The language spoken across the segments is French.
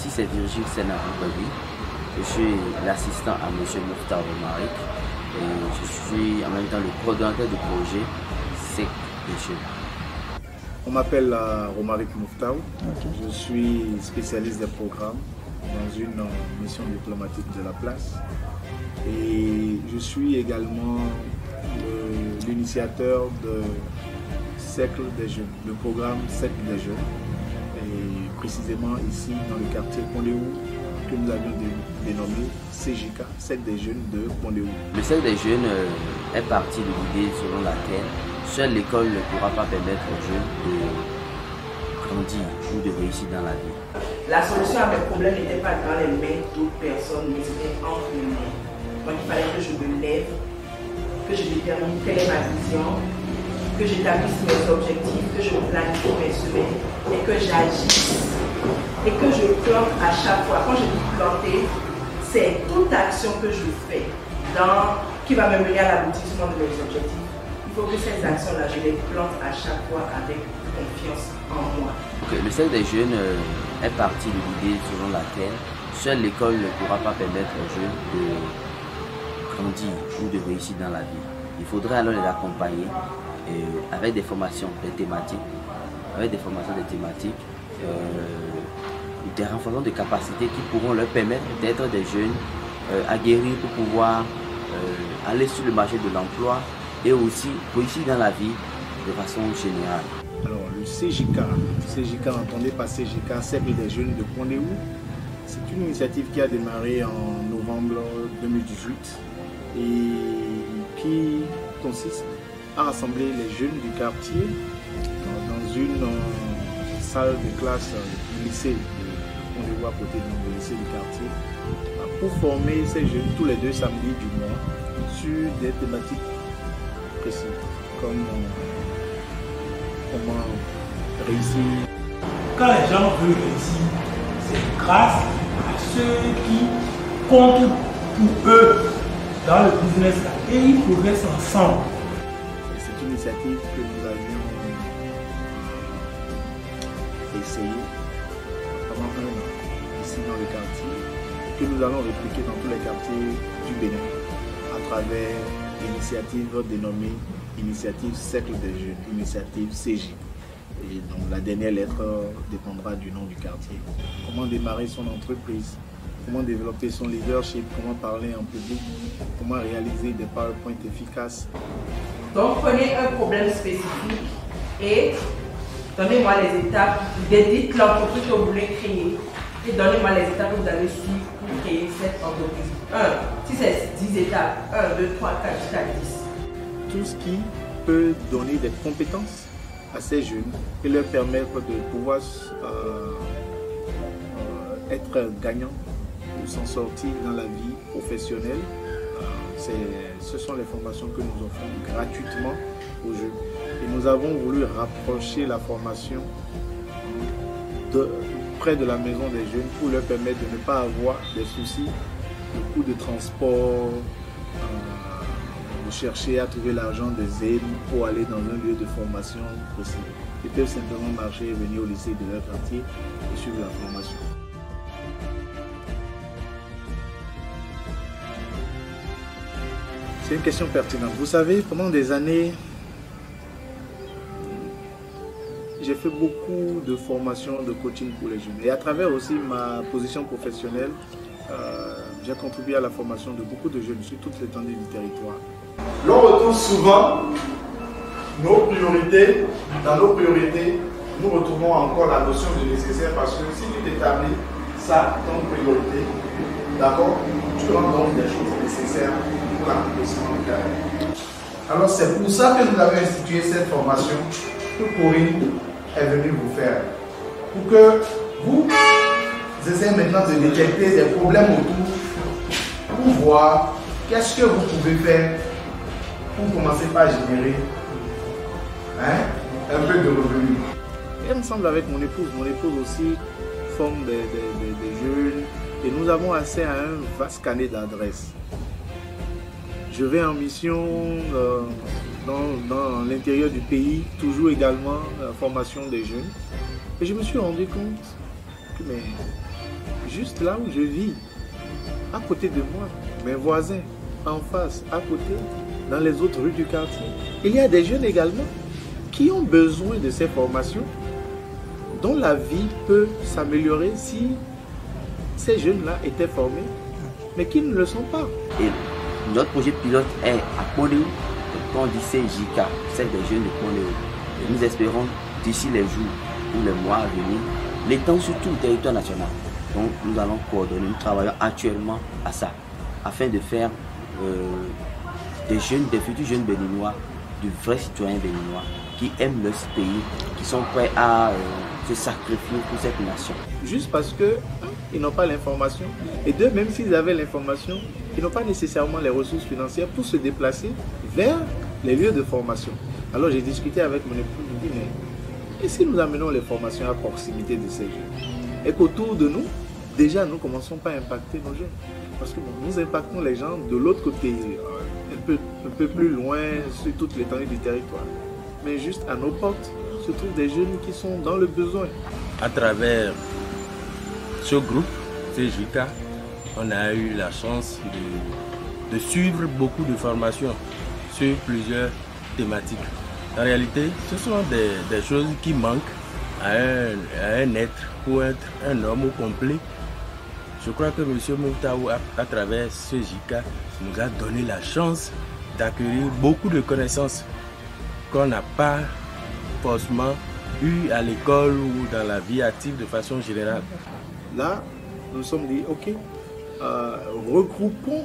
Ici, c'est Virgile Senarou-Babi. Je suis l'assistant à M. Mouftar Romaric et je suis en même temps le coordonnateur du projet SEC des jeunes. On m'appelle Romaric Mouftar. Okay. Je suis spécialiste des programmes dans une mission diplomatique de la place. Et je suis également l'initiateur de Cercle des jeunes, le programme Cercle des jeunes. Et précisément ici dans le quartier Pondéou, que nous avions dénommé CJK, Cercle des jeunes de Pondéou. Le Cercle des jeunes est parti de l'idée selon laquelle seule l'école ne pourra pas permettre aux jeunes de grandir ou de réussir dans la vie. La solution à mes problèmes n'était pas dans les mains d'autres personnes, mais c'était entre mes mains. Donc il fallait que je me lève, que je détermine quelle est ma vision, que j'établisse mes objectifs, que je planifie mes semaines et que j'agisse. Et que je plante à chaque fois. Quand je dis planter, c'est toute action que je fais qui va me mener à l'aboutissement de mes objectifs. Il faut que ces actions-là, je les plante à chaque fois avec confiance en moi. Okay. Le Cercle des jeunes est parti de l'idée selon laquelle seule l'école ne pourra pas permettre aux jeunes de grandir ou de réussir dans la vie. Il faudrait alors les accompagner avec des formations, des thématiques, des renforcements de capacités qui pourront leur permettre d'être des jeunes aguerris pour pouvoir aller sur le marché de l'emploi et aussi réussir dans la vie de façon générale. Alors le CJK, entendez par CJK, Cercle des jeunes de Pondéou, c'est une initiative qui a démarré en novembre 2018 et qui consiste à rassembler les jeunes du quartier dans une salle de classe du lycée de Pondéou à côté du lycée du quartier pour former ces jeunes tous les 2 samedis du mois sur des thématiques précises comme comment réussir. Quand les gens veulent réussir, c'est grâce à ceux qui comptent pour eux dans le business et ils progressent ensemble. C'est une initiative que nous avions essayé pendant 1 an ici dans le quartier, que nous allons répliquer dans tous les quartiers du Bénin à travers l'initiative dénommée Initiative Cercle des jeunes, initiative CJ. Et donc la dernière lettre dépendra du nom du quartier. Comment démarrer son entreprise, comment développer son leadership, comment parler en public, comment réaliser des PowerPoint efficaces. Donc prenez un problème spécifique et donnez-moi les étapes, dites l'entreprise que vous voulez créer et donnez-moi les étapes que vous allez suivre pour créer cette entreprise. Si c'est 10 étapes, 1, 2, 3, 4, jusqu'à 10. Tout ce qui peut donner des compétences à ces jeunes et leur permettre de pouvoir être gagnants ou s'en sortir dans la vie professionnelle. Ce sont les formations que nous offrons gratuitement aux jeunes. Et nous avons voulu rapprocher la formation près de la maison des jeunes pour leur permettre de ne pas avoir des soucis de coûts de transport, de chercher à trouver l'argent des aides pour aller dans un lieu de formation possible. Ils peuvent simplement marcher et venir au lycée de leur quartier et suivre la formation. C'est une question pertinente. Vous savez, pendant des années, j'ai fait beaucoup de formations, de coaching pour les jeunes. Et à travers aussi ma position professionnelle, j'ai contribué à la formation de beaucoup de jeunes sur toute l'étendue du territoire. L'on retrouve souvent nos priorités. Dans nos priorités, nous retrouvons encore la notion de nécessaire parce que si tu t'établis ça comme priorité, d'accord, tu prends donc des choses nécessaires pour l'accomplissement du carrière. Alors c'est pour ça que nous avons institué cette formation que Corinne est venue vous faire. Pour que vous essayez maintenant de détecter des problèmes autour pour voir qu'est-ce que vous pouvez faire pour commencer par générer un peu de revenus. Et ensemble avec mon épouse aussi forme des jeunes et nous avons accès à un vaste carnet d'adresses. Je vais en mission dans l'intérieur du pays, toujours également la formation des jeunes. Et je me suis rendu compte que juste là où je vis, à côté de moi, mes voisins, en face, à côté, dans les autres rues du quartier. Il y a des jeunes également qui ont besoin de ces formations, dont la vie peut s'améliorer si ces jeunes-là étaient formés, mais qui ne le sont pas. Et notre projet pilote est à Pondéou, quand on dit CJK, celle des jeunes de Pondéou. Et nous espérons d'ici les jours ou les mois à venir, l'étendre sur tout le territoire national. Donc nous allons coordonner, nous travaillons actuellement à ça, afin de faire des futurs jeunes béninois, de vrais citoyens béninois qui aiment leur pays, qui sont prêts à se sacrifier pour cette nation. Juste parce qu'ils n'ont pas l'information. Et deux, même s'ils avaient l'information, ils n'ont pas nécessairement les ressources financières pour se déplacer vers les lieux de formation. Alors j'ai discuté avec mon époux, je me dis, mais et si nous amenons les formations à proximité de ces jeunes? Et qu'autour de nous, déjà nous ne commençons pas à impacter nos jeunes. Parce que bon, nous impactons les gens de l'autre côté, un peu plus loin, sur toute l'étendue du territoire. Mais juste à nos portes se trouvent des jeunes qui sont dans le besoin. À travers ce groupe, CJK, on a eu la chance de suivre beaucoup de formations sur plusieurs thématiques. En réalité, ce sont des choses qui manquent à un être pour être un homme au complet. Je crois que M. Moutaou, à travers CJK, nous a donné la chance d'acquérir beaucoup de connaissances qu'on n'a pas forcément eu à l'école ou dans la vie active de façon générale. Là, nous nous sommes dit, ok, regroupons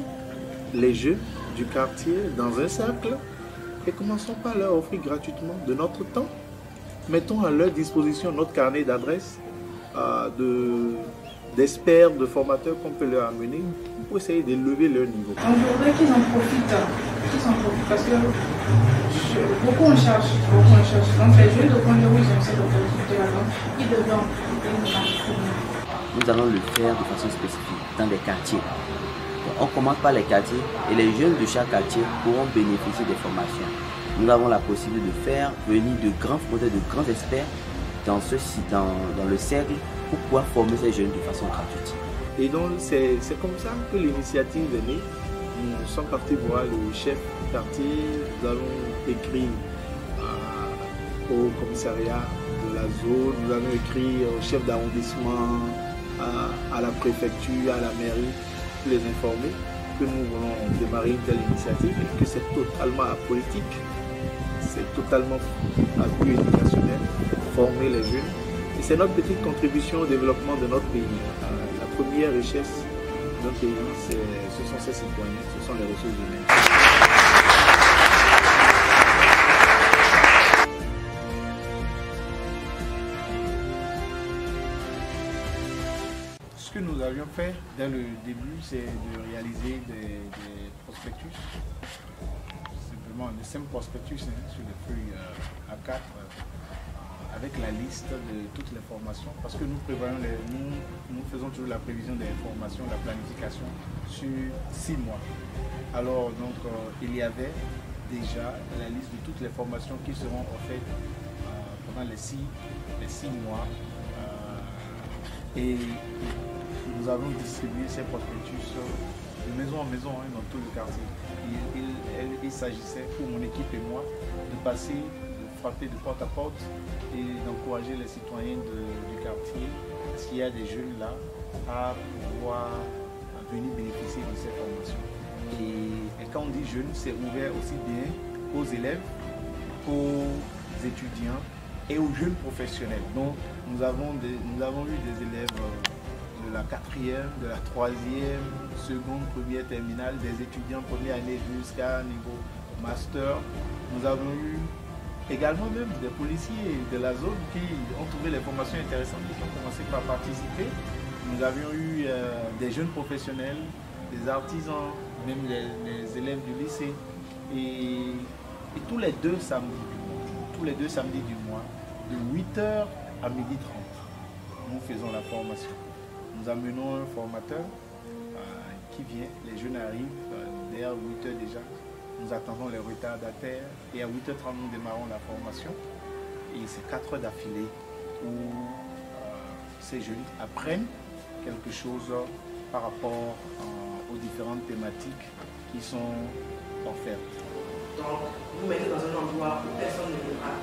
les jeunes du quartier dans un cercle et commençons par leur offrir gratuitement de notre temps. Mettons à leur disposition notre carnet d'adresses d'experts, de formateurs qu'on peut leur amener pour essayer d'élever leur niveau. On voudrait qu'ils en profitent parce que beaucoup on cherche. Donc les jeunes de Pondéou, ils ont cette opportunité-là, ils devraient en profiter une partie. Nous allons le faire de façon spécifique dans des quartiers. Donc, on commence par les quartiers et les jeunes de chaque quartier pourront bénéficier des formations. Nous avons la possibilité de faire venir de grands formateurs, de grands experts dans le cercle pour pouvoir former ces jeunes de façon gratuite. Et donc c'est comme ça que l'initiative est née. Nous sommes partis voir le chef du quartier, nous avons écrit au commissariat de la zone, nous avons écrit au chef d'arrondissement, à la préfecture, à la mairie, pour les informer que nous voulons démarrer une telle initiative et que c'est totalement apolitique, c'est totalement à but éducationnel, former les jeunes. Et c'est notre petite contribution au développement de notre pays. La première richesse de notre pays, ce sont ses citoyens, ce sont les ressources humaines. Ce que nous avions fait dès le début, c'est de réaliser des prospectus. Simplement des simples prospectus sur des feuilles A4 avec la liste de toutes les formations. Parce que nous prévoyons, nous faisons toujours la prévision des formations, la planification sur 6 mois. Alors donc il y avait déjà la liste de toutes les formations qui seront offertes pendant les 6 mois. Et nous avons distribué ces prospectus de maison en maison dans tout le quartier. Il s'agissait pour mon équipe et moi de passer, de frapper de porte à porte et d'encourager les citoyens du quartier, s'il y a des jeunes là, à pouvoir venir bénéficier de ces formations. Et quand on dit jeunes, c'est ouvert aussi bien aux élèves, aux étudiants et aux jeunes professionnels. Donc nous avons eu des élèves de la 4e, de la 3e, seconde, première, terminale, des étudiants première année jusqu'à niveau master. Nous avons eu également même des policiers de la zone qui ont trouvé les formations intéressantes et qui ont commencé par participer. Nous avions eu des jeunes professionnels, des artisans, même les élèves du lycée. Et tous les deux samedis du mois, de 8h à 12h30, nous faisons la formation. Nous amenons un formateur qui vient, les jeunes arrivent, vers 8h déjà. Nous attendons les retardataires et à 8h30 nous démarrons la formation. Et c'est 4 heures d'affilée où ces jeunes apprennent quelque chose par rapport aux différentes thématiques qui sont offertes. Donc, vous mettez dans un endroit où personne ne pourra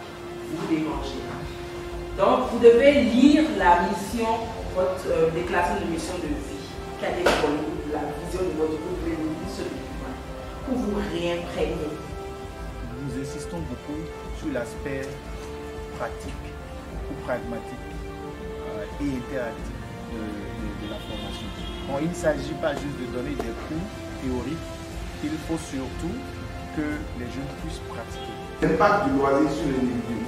vous déranger. Donc, vous devez lire la mission, votre déclaration de mission de vie, qui a été pour la vision de votre groupe, vous devez lire ce document pour vous réimprégner. Nous insistons beaucoup sur l'aspect pratique ou pragmatique et interactif de la formation. Bon, il ne s'agit pas juste de donner des cours théoriques, il faut surtout que les jeunes puissent pratiquer. L'impact du loisir sur l'individu.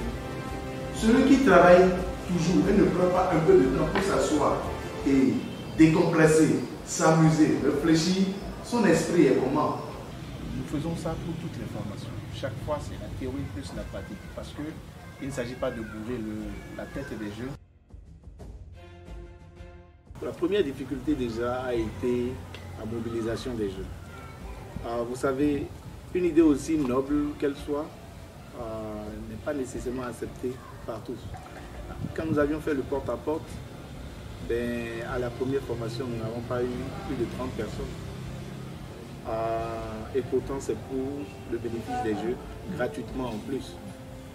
Celui qui travaille toujours et ne prend pas un peu de temps pour s'asseoir et décompresser, s'amuser, réfléchir, son esprit est comment? Nous faisons ça pour toutes les formations. Chaque fois, c'est la théorie plus la pratique. Parce qu'il ne s'agit pas de bourrer la tête des jeunes. La première difficulté déjà a été la mobilisation des jeunes. Vous savez, une idée aussi noble qu'elle soit n'est pas nécessairement acceptée par tous. Quand nous avions fait le porte-à-porte, à la première formation, nous n'avons pas eu plus de 30 personnes. Et pourtant, c'est pour le bénéfice des jeunes, gratuitement en plus.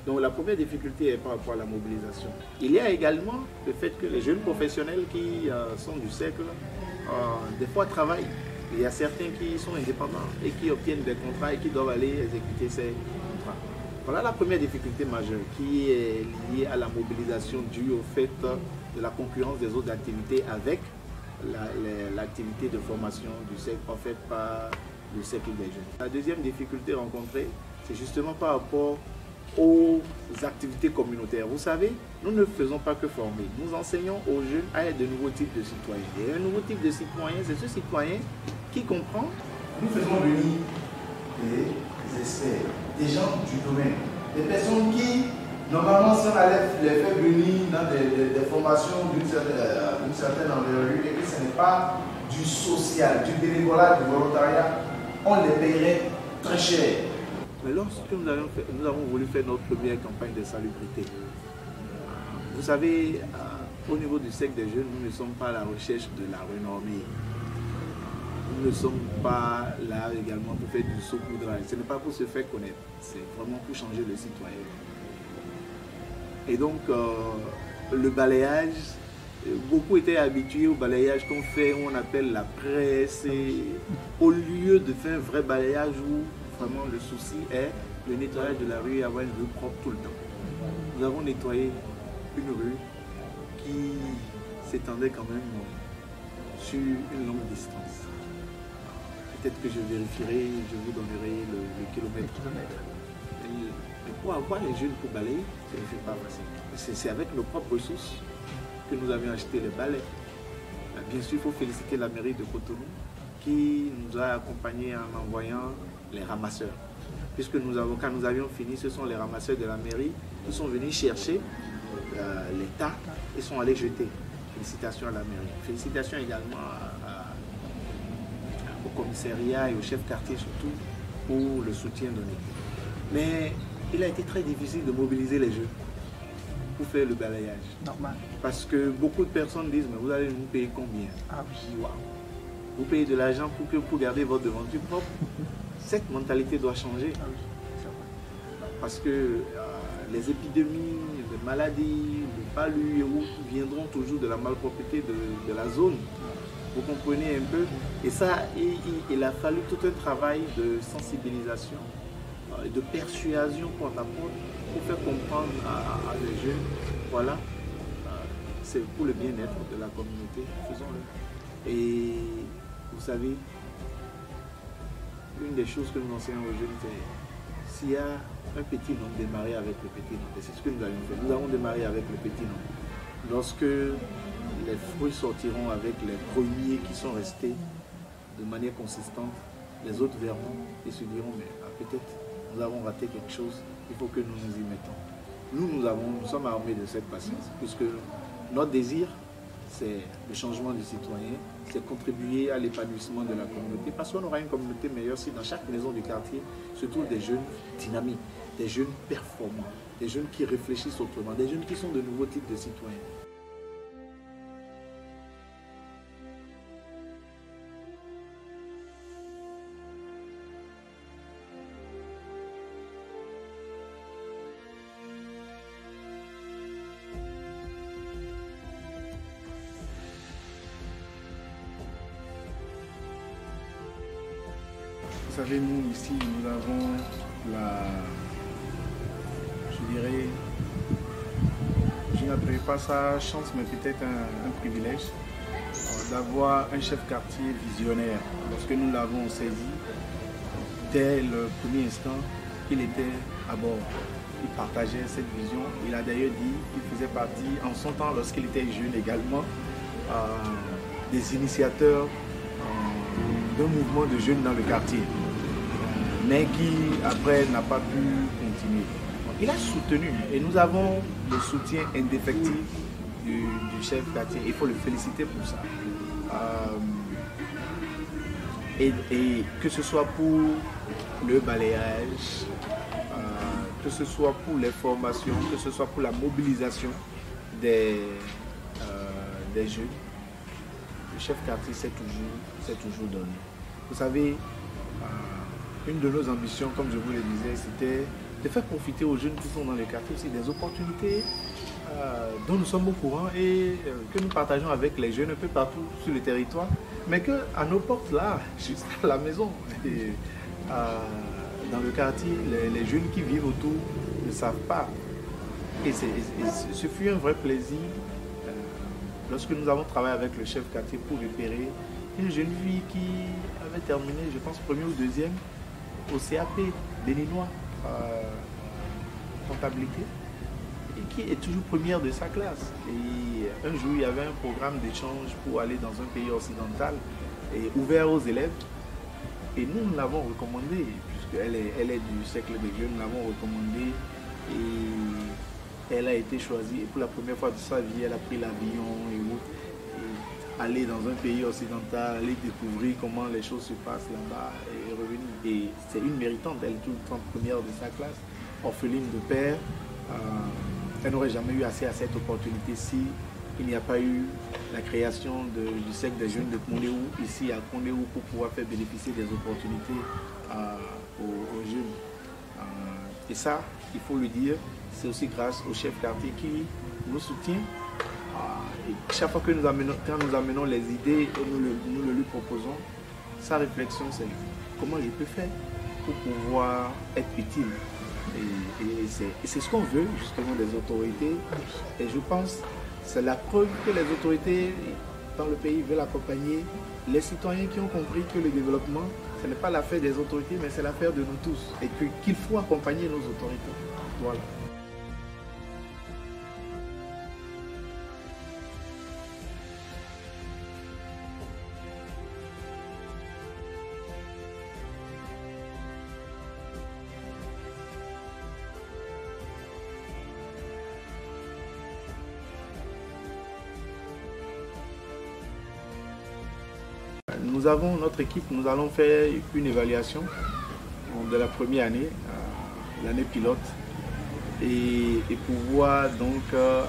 Donc la première difficulté est par rapport à la mobilisation. Il y a également le fait que les jeunes professionnels qui sont du cercle, des fois travaillent. Il y a certains qui sont indépendants et qui obtiennent des contrats et qui doivent aller exécuter ces contrats. Voilà la première difficulté majeure qui est liée à la mobilisation due au fait de la concurrence des autres activités avec l'activité de formation du cercle offerte par le cercle des jeunes. La deuxième difficulté rencontrée, c'est justement par rapport aux activités communautaires. Vous savez, nous ne faisons pas que former. Nous enseignons aux jeunes à être de nouveaux types de citoyens. Et un nouveau type de citoyen, c'est ce citoyen qui comprend. Nous faisons venir des experts, des gens du domaine, des personnes qui, normalement, si on allait les faire venir dans des formations d'une certaine envergure et que ce n'est pas du social, du bénévolat, du volontariat, on les payerait très cher. Mais lorsque nous avons voulu faire notre première campagne de salubrité, vous savez, au niveau du cercle des jeunes, nous ne sommes pas à la recherche de la renommée. Nous ne sommes pas là également pour faire du saupoudrage. Ce n'est pas pour se faire connaître, c'est vraiment pour changer le citoyen. Et donc, le balayage, beaucoup étaient habitués au balayage qu'on fait, où on appelle la presse, et au lieu de faire un vrai balayage où vraiment le souci est le nettoyage de la rue et avoir une rue propre tout le temps. Nous avons nettoyé une rue qui s'étendait quand même sur une longue distance. Peut-être que je vérifierai, je vous donnerai le kilomètre. Mais pour avoir les jeunes pour balayer, ce n'est pas facile. C'est avec nos propres ressources que nous avions acheté les balais. Bien sûr, il faut féliciter la mairie de Cotonou qui nous a accompagnés en envoyant les ramasseurs. Puisque quand nous avions fini, ce sont les ramasseurs de la mairie qui sont venus chercher les tas et sont allés jeter. Félicitations à la mairie. Félicitations également au commissariat et au chef quartier surtout pour le soutien donné. Mais il a été très difficile de mobiliser les jeunes pour faire le balayage. Normal. Parce que beaucoup de personnes disent, mais vous allez nous payer combien? Ah oui, waouh. Vous payez de l'argent pour garder votre devanture propre. Cette mentalité doit changer. Parce que les épidémies, les maladies, le palu et autres viendront toujours de la malpropreté de la zone. Vous comprenez un peu? Et ça, il a fallu tout un travail de sensibilisation, de persuasion pour faire comprendre à les jeunes, voilà, c'est pour le bien-être de la communauté, faisons-le. Et vous savez, une des choses que nous enseignons aux jeunes, c'est s'il y a un petit nombre, démarrer avec le petit nombre. Et c'est ce que nous avions fait. Nous avons démarré avec le petit nombre. Lorsque les fruits sortiront avec les premiers qui sont restés de manière consistante, les autres verront et se diront, mais peut-être nous avons raté quelque chose, il faut que nous nous y mettons. Nous sommes armés de cette patience, puisque notre désir, c'est le changement du citoyen, c'est contribuer à l'épanouissement de la communauté, parce qu'on aura une communauté meilleure si dans chaque maison du quartier se trouvent des jeunes dynamiques, des jeunes performants, des jeunes qui réfléchissent autrement, des jeunes qui sont de nouveaux types de citoyens. Vous savez, nous ici, nous avons je dirais, je n'appelle pas ça chance, mais peut-être un privilège d'avoir un chef quartier visionnaire. Lorsque nous l'avons saisi, dès le premier instant, il était à bord. Il partageait cette vision. Il a d'ailleurs dit qu'il faisait partie, en son temps, lorsqu'il était jeune également, des initiateurs d'un mouvement de jeunes dans le quartier, mais qui après n'a pas pu continuer. Donc, il a soutenu et nous avons le soutien indéfectible du chef quartier. Il faut le féliciter pour ça. Et que ce soit pour le balayage, que ce soit pour les formations, que ce soit pour la mobilisation des jeunes, le chef quartier s'est toujours donné. Vous savez, une de nos ambitions, comme je vous le disais, c'était de faire profiter aux jeunes qui sont dans les quartiers aussi des opportunités dont nous sommes au courant et que nous partageons avec les jeunes un peu partout sur le territoire, mais qu'à nos portes là, juste à la maison, et, dans le quartier, les jeunes qui vivent autour ne savent pas. Et ce fut un vrai plaisir lorsque nous avons travaillé avec le chef quartier pour repérer une jeune fille qui avait terminé, je pense, premier ou deuxième au CAP béninois, comptabilité, et qui est toujours première de sa classe. Et un jour, il y avait un programme d'échange pour aller dans un pays occidental et ouvert aux élèves. Et nous l'avons recommandé, puisqu'elle est du cercle des jeunes, nous l'avons recommandé et elle a été choisie. Et pour la première fois de sa vie, elle a pris l'avion et autres. Aller dans un pays occidental, aller découvrir comment les choses se passent là-bas et revenir. Et c'est une méritante, elle est tout le temps première de sa classe, orpheline de père. Elle n'aurait jamais eu accès à cette opportunité si il n'y a pas eu la création du cercle des jeunes de Kondéou, ici à Kondéou, pour pouvoir faire bénéficier des opportunités aux jeunes. Et ça, il faut le dire, c'est aussi grâce au chef quartier qui nous soutient. Et chaque fois que quand nous amenons les idées et nous le lui proposons, sa réflexion c'est comment je peux faire pour pouvoir être utile. Et c'est ce qu'on veut justement des autorités. Et je pense que c'est la preuve que les autorités dans le pays veulent accompagner les citoyens qui ont compris que le développement, ce n'est pas l'affaire des autorités, mais c'est l'affaire de nous tous. Et qu'il faut accompagner nos autorités. Voilà. Nous avons notre équipe, nous allons faire une évaluation de la première année, l'année pilote, et pouvoir donc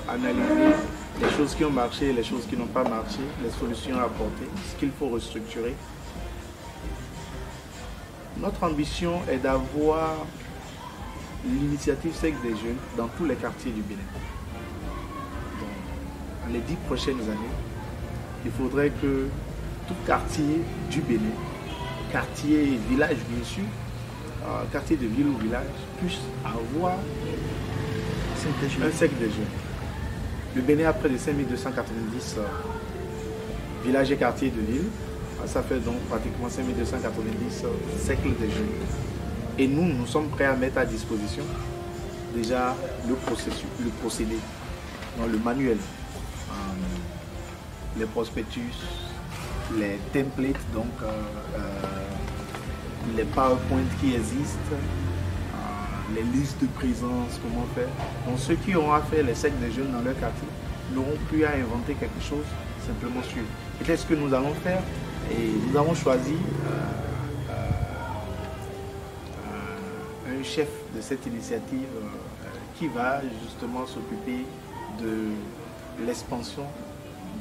analyser les choses qui ont marché, les choses qui n'ont pas marché, les solutions à apporter, ce qu'il faut restructurer. Notre ambition est d'avoir l'initiative Cercle des jeunes dans tous les quartiers du Bénin. Dans les 10 prochaines années, il faudrait que tout quartier du Bénin, quartier et village bien sûr, quartier de ville ou village, puisse avoir un cercle des jeunes. Le Bénin a près de 5290 villages et quartiers de ville. Ça fait donc pratiquement 5290 cercles des jeunes. Et nous sommes prêts à mettre à disposition déjà le procédé, dans le manuel, les prospectus, les templates, donc les PowerPoint qui existent, les listes de présence, comment faire. Donc ceux qui auront à faire les cercles des jeunes dans leur quartier n'auront plus à inventer quelque chose, simplement suivre. Et qu'est-ce que nous allons faire? Et nous avons choisi un chef de cette initiative qui va justement s'occuper de l'expansion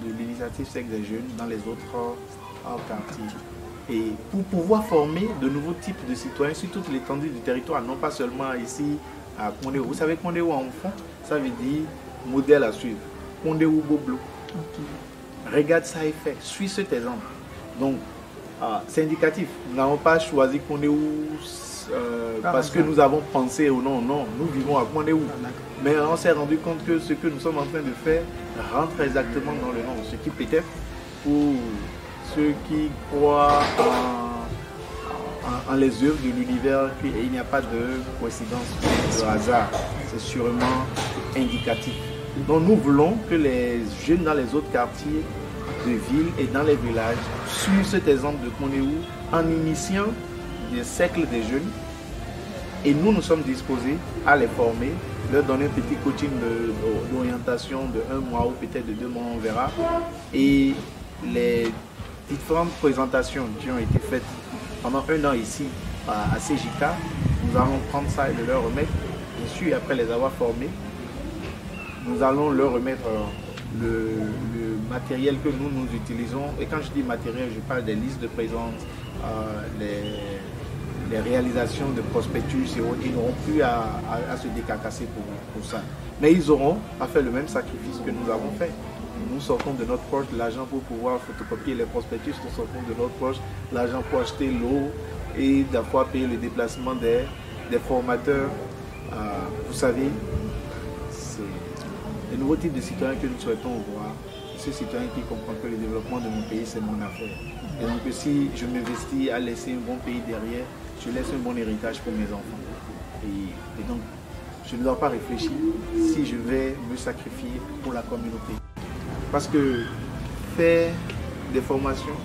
de l'initiative Cercle des jeunes dans les autres quartiers. Et pour pouvoir former de nouveaux types de citoyens sur toute l'étendue du territoire, non pas seulement ici à Kondéou. Vous savez, Kondéou en fond, ça veut dire modèle à suivre. Kondéou Boblo. Regarde ça et fait, suis cet exemple. Donc, c'est indicatif. Nous n'avons pas choisi Kondéou parce que nous avons pensé ou non, nous vivons à Kondéou. Mais on s'est rendu compte que ce que nous sommes en train de faire rentre exactement dans le nom. Ce qui peut-être pour ceux qui croient en les œuvres de l'univers, il n'y a pas de coïncidence, de hasard. C'est sûrement indicatif. Donc nous voulons que les jeunes dans les autres quartiers de ville et dans les villages suivent cet exemple de Kondéou en initiant des cercles des jeunes. Et nous sommes disposés à les former, leur donner un petit coaching d'orientation de 1 mois ou peut-être de 2 mois, on verra. Et les différentes présentations qui ont été faites pendant 1 an ici à CJK, nous allons prendre ça et leur remettre. Bien sûr, après les avoir formés, nous allons leur remettre le matériel que nous utilisons. Et quand je dis matériel, je parle des listes de présence, les réalisations de prospectus et autres. Ils n'auront plus à se décarcasser pour ça. Mais ils auront à faire le même sacrifice que nous avons fait. Nous sortons de notre poche l'argent pour pouvoir photocopier les prospectus, nous sortons de notre poche l'argent pour acheter l'eau et d'avoir payé le déplacement des formateurs. Vous savez, c'est le nouveau type de citoyen que nous souhaitons voir. Ce citoyen qui comprend que le développement de mon pays, c'est mon affaire. Et donc si je m'investis à laisser un bon pays derrière, je laisse un bon héritage pour mes enfants. Et donc, je ne dois pas réfléchir si je vais me sacrifier pour la communauté. Parce que faire des formations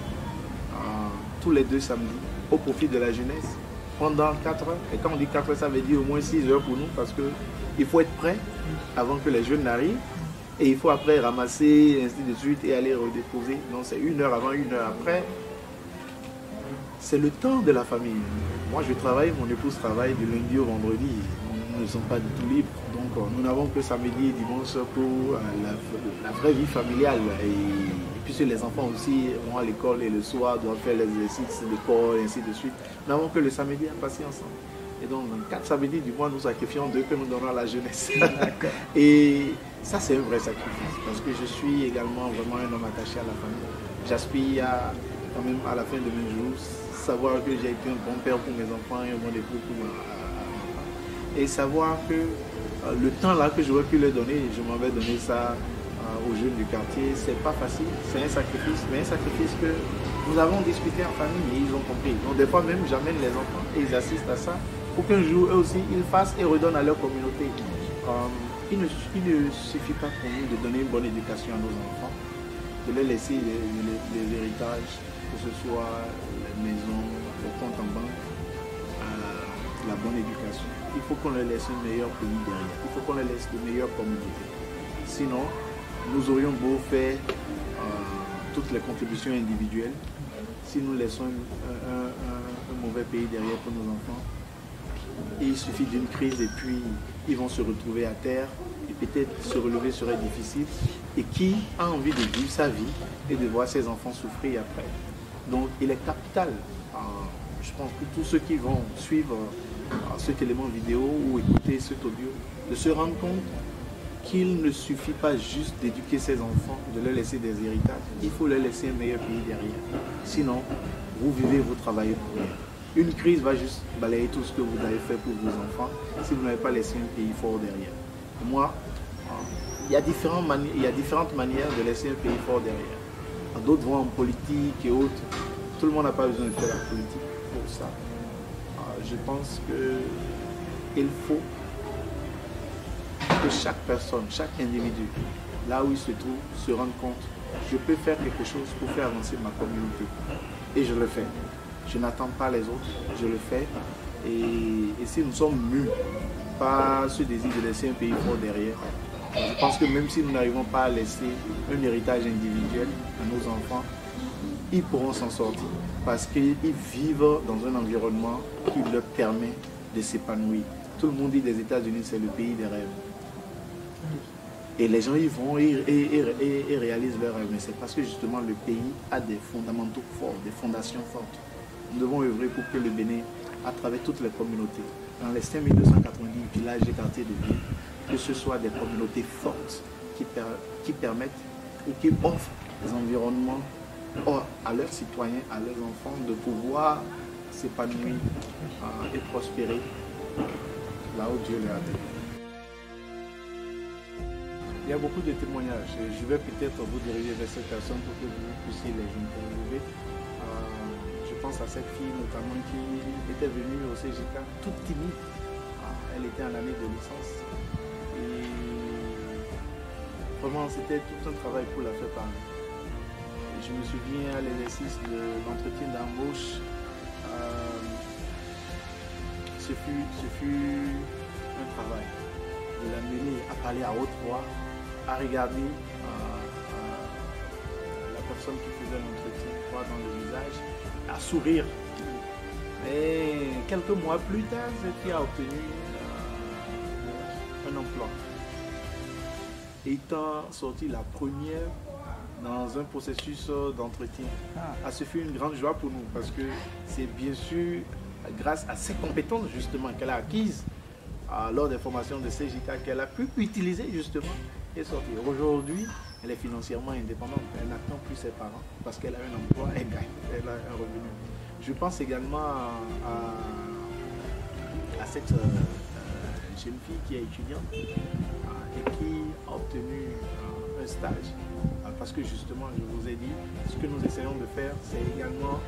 tous les 2 samedis au profit de la jeunesse pendant 4 heures, et quand on dit 4 heures, ça veut dire au moins 6 heures pour nous, parce qu'il faut être prêt avant que les jeunes n'arrivent, et il faut après ramasser, ainsi de suite, et aller redéposer. Donc c'est 1 heure avant, 1 heure après. C'est le temps de la famille. Moi je travaille, mon épouse travaille du lundi au vendredi. Nous ne sommes pas du tout libres. Donc nous n'avons que samedi et dimanche pour la vraie vie familiale. Et puisque les enfants aussi vont à l'école et le soir doivent faire les exercices de corps et ainsi de suite. Nous n'avons que le samedi à passer ensemble. Et donc 4 samedis du mois, nous sacrifions 2 que nous donnons à la jeunesse. Et ça c'est un vrai sacrifice. Parce que je suis également vraiment un homme attaché à la famille. J'aspire quand même à la fin de mes jours savoir que j'ai été un bon père pour mes enfants et un bon époux pour mes enfants. Et savoir que le temps là que j'aurais pu leur donner, je m'en vais donner ça aux jeunes du quartier, c'est pas facile, c'est un sacrifice, mais un sacrifice que nous avons discuté en famille et ils ont compris. Donc des fois même j'amène les enfants et ils assistent à ça pour qu'un jour eux aussi ils fassent et redonnent à leur communauté. Il ne suffit pas pour nous de donner une bonne éducation à nos enfants, de leur laisser les héritages, que ce soit les maisons, les comptes en banque, la bonne éducation. Il faut qu'on leur laisse un meilleur pays derrière. Il faut qu'on leur laisse de meilleures communautés. Sinon, nous aurions beau faire toutes les contributions individuelles. Si nous laissons un mauvais pays derrière pour nos enfants, il suffit d'une crise et puis ils vont se retrouver à terre et peut-être se relever serait difficile. Et qui a envie de vivre sa vie et de voir ses enfants souffrir après? Donc il est capital, je pense que tous ceux qui vont suivre cet élément vidéo ou écouter cet audio, de se rendre compte qu'il ne suffit pas juste d'éduquer ses enfants, de leur laisser des héritages, il faut leur laisser un meilleur pays derrière. Sinon, vous vivez, vous travaillez pour rien. Une crise va juste balayer tout ce que vous avez fait pour vos enfants si vous n'avez pas laissé un pays fort derrière. Moi, il y a différentes manières de laisser un pays fort derrière. D'autres vont en politique et autres. Tout le monde n'a pas besoin de faire la politique pour ça. Je pense qu'il faut que chaque personne, chaque individu, là où il se trouve, se rende compte, je peux faire quelque chose pour faire avancer ma communauté. Et je le fais. Je n'attends pas les autres, je le fais. Et si nous sommes mus par ce désir de laisser un pays fort derrière, je pense que même si nous n'arrivons pas à laisser un héritage individuel à nos enfants, ils pourront s'en sortir parce qu'ils vivent dans un environnement qui leur permet de s'épanouir. Tout le monde dit des États-Unis, c'est le pays des rêves. Et les gens y vont et réalisent leurs rêves. Mais c'est parce que justement le pays a des fondamentaux forts, des fondations fortes. Nous devons œuvrer pour que le Bénin, à travers toutes les communautés, dans les 5290 villages et quartiers de ville, que ce soit des communautés fortes qui permettent ou qui offrent des environnements à leurs citoyens, à leurs enfants de pouvoir s'épanouir et prospérer là où Dieu les a mis. Il y a beaucoup de témoignages. Je vais peut-être vous diriger vers cette personne pour que vous puissiez les interviewer. Je pense à cette fille notamment qui était venue au CJK toute timide. Elle était en année de licence. Et vraiment, c'était tout un travail pour la faire parler. Et je me souviens à l'exercice de l'entretien d'embauche. Ce fut un travail de l'amener à parler à haute voix, à regarder la personne qui faisait l'entretien droit dans le visage, à sourire. Et quelques mois plus tard, cette fille a obtenu un emploi. Étant sortie la première dans un processus d'entretien. Ce fut une grande joie pour nous parce que c'est bien sûr grâce à ses compétences justement qu'elle a acquises lors des formations de CJK qu'elle a pu utiliser justement et sortir. Aujourd'hui, elle est financièrement indépendante. Elle n'attend plus ses parents parce qu'elle a un emploi, elle gagne, elle a un revenu. Je pense également à cette jeune fille qui est étudiante et qui a obtenu un stage. Parce que justement, je vous ai dit, ce que nous essayons de faire, c'est également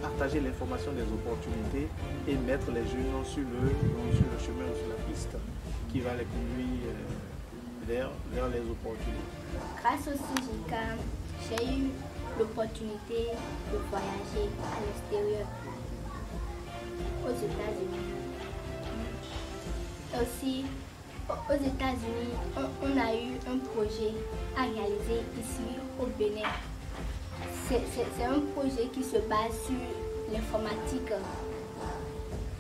partager l'information des opportunités et mettre les jeunes sur le chemin ou sur la piste qui va les conduire vers les opportunités. Grâce au CJK, j'ai eu l'opportunité de voyager à l'extérieur, aux États-Unis. Aussi, aux États-Unis, on a eu un projet à réaliser ici au Bénin. C'est un projet qui se base sur l'informatique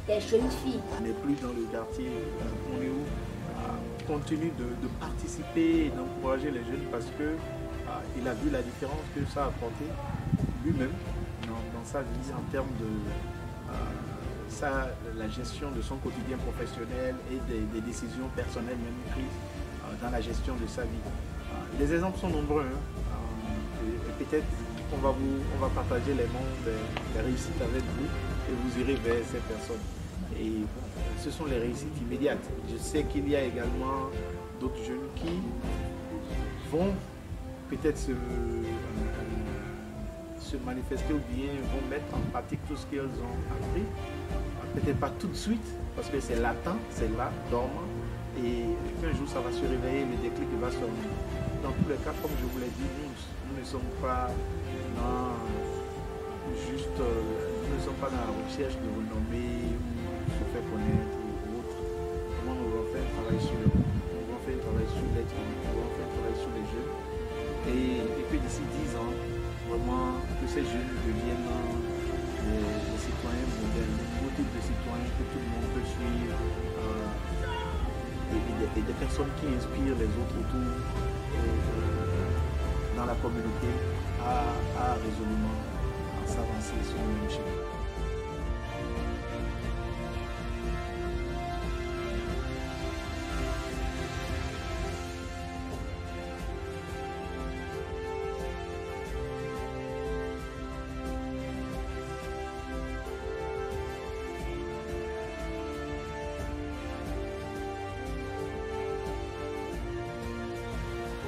des jeunes filles. On n'est plus dans le quartier, on est où continue de participer et d'encourager les jeunes parce qu'il a vu la différence que ça a apporté lui-même dans sa vie en termes de la gestion de son quotidien professionnel et des décisions personnelles même prises dans la gestion de sa vie. Les exemples sont nombreux et peut-être on va partager les noms des réussites avec vous et vous irez vers ces personnes. Et ce sont les réussites immédiates. Je sais qu'il y a également d'autres jeunes qui vont peut-être se manifester ou bien vont mettre en pratique tout ce qu'ils ont appris. Peut-être pas tout de suite parce que c'est latent, c'est là, dormant. Et un jour ça va se réveiller, le déclic va se remettre. Dans tous les cas, comme je vous l'ai dit, nous ne sommes pas dans la recherche de renommée ou se faire connaître ou autre. Comment nous allons faire un travail sur l'être humain, nous allons faire un travail sur les jeunes. Et que d'ici 10 ans, vraiment que ces jeunes deviennent des citoyens modernes, un type de citoyens que tout le monde peut suivre. Et des personnes qui inspirent les autres autour dans la communauté à résolument s'avancer sur le même chemin.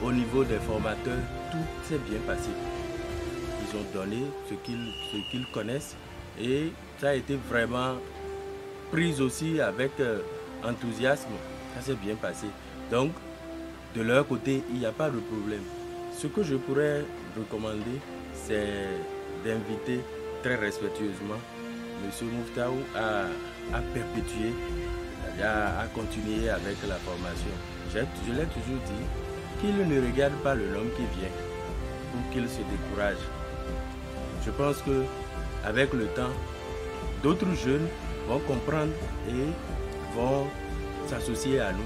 Au niveau des formateurs, tout s'est bien passé. Ils ont donné ce qu'ils connaissent et ça a été vraiment pris aussi avec enthousiasme. Ça s'est bien passé. Donc, de leur côté, il n'y a pas de problème. Ce que je pourrais recommander, c'est d'inviter très respectueusement M. Mouftaou à perpétuer, à continuer avec la formation. Je l'ai toujours dit, qu'il ne regarde pas le homme qui vient ou qu'il se décourage. Je pense que avec le temps, d'autres jeunes vont comprendre et vont s'associer à nous